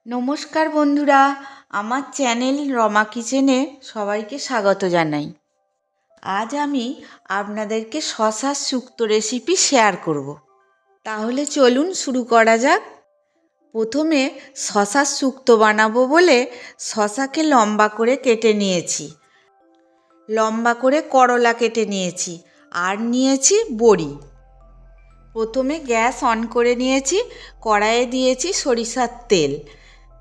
নমস্কার বন্ধুরা, আমার চ্যানেল রমা কিচেনে সবাইকে স্বাগত জানাই। আজ আমি আপনাদেরকে শশার শুক্তো রেসিপি শেয়ার করব। তাহলে চলুন শুরু করা যাক। প্রথমে শশার শুক্তো বানাবো বলে শশাকে লম্বা করে কেটে নিয়েছি, লম্বা করে করলা কেটে নিয়েছি, আর নিয়েছি বড়ি। প্রথমে গ্যাস অন করে নিয়েছি, কড়াইয়ে দিয়েছি সরিষার তেল।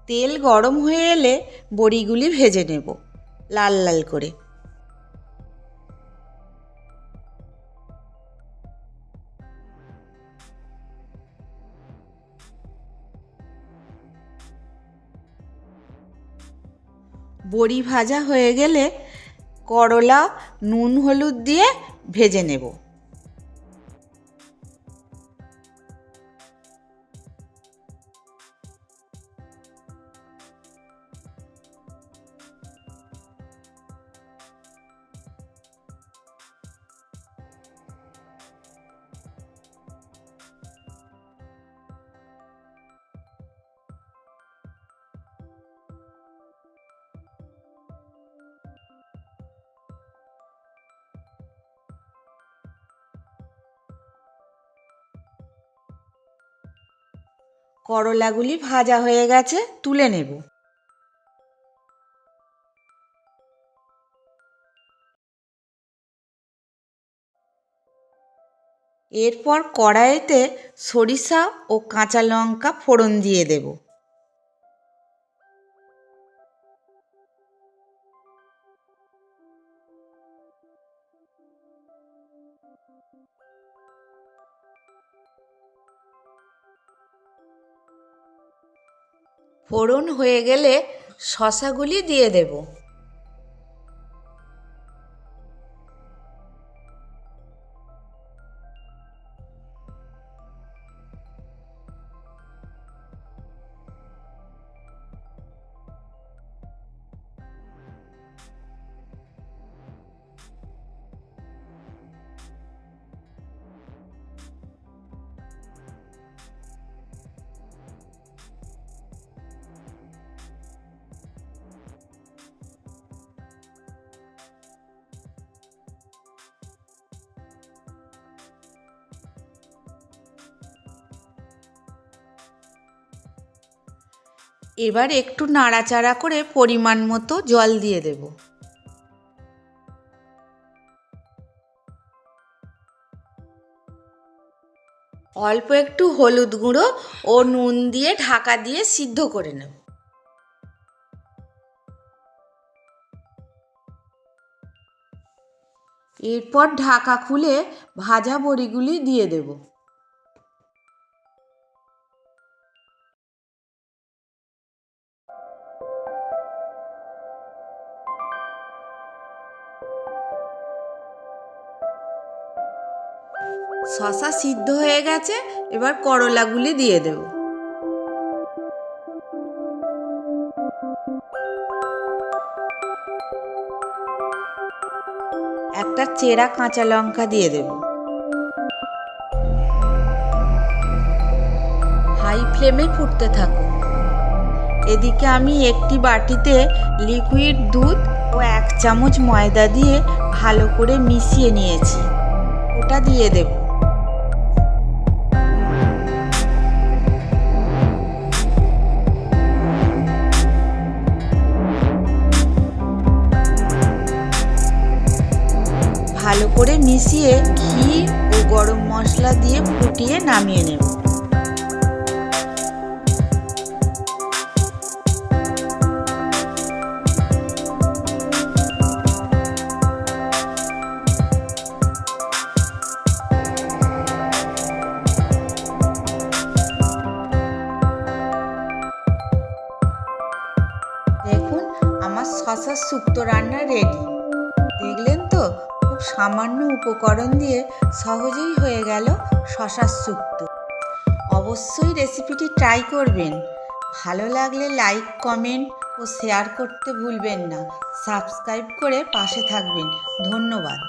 তেল গরম হয়ে এলে বড়িগুলি ভেজে নেব লাল লাল করে। বড়ি ভাজা হয়ে গেলে করলা নুন হলুদ দিয়ে ভেজে নেব। করলাগুলি ভাজা হয়ে গেছে, তুলে নেব। এরপর কড়াইতে সরিষা ও কাঁচা লঙ্কা ফোড়ন দিয়ে দেব। ফোড়ন হয়ে গেলে শশাগুলি দিয়ে দেব। এবার একটু নাড়াচাড়া করে পরিমাণ মতো জল দিয়ে দেব। অল্প একটু হলুদ গুঁড়ো ও নুন দিয়ে ঢাকা দিয়ে সিদ্ধ করে নেব। এরপর ঢাকা খুলে ভাজা বড়িগুলি দিয়ে দেব। শশা সিদ্ধ হয়ে গেছে, এবার করলাগুলি দিয়ে দেব। একটা চেরা কাঁচা লঙ্কা দিয়ে দেব। হাই ফ্লেমে ফুটতে থাকুক। এদিকে আমি একটি বাটিতে লিকুইড দুধ ও 1 চামচ ময়দা দিয়ে ভালো করে মিশিয়ে নিয়েছি, ওটা দিয়ে দেব। ভালো করে মিশিয়ে ঘি ও গরম মশলা দিয়ে ফুটিয়ে নামিয়ে নেব। দেখুন, আমার শশার শুক্তো রান্না রেডি। দেখলেন তো, খুব সামান্য উপকরণ দিয়ে সহজেই হয়ে গেল শশার শুক্তো। অবশ্যই রেসিপিটি ট্রাই করবেন। ভালো লাগলে লাইক, কমেন্ট ও শেয়ার করতে ভুলবেন না। সাবস্ক্রাইব করে পাশে থাকবেন। ধন্যবাদ।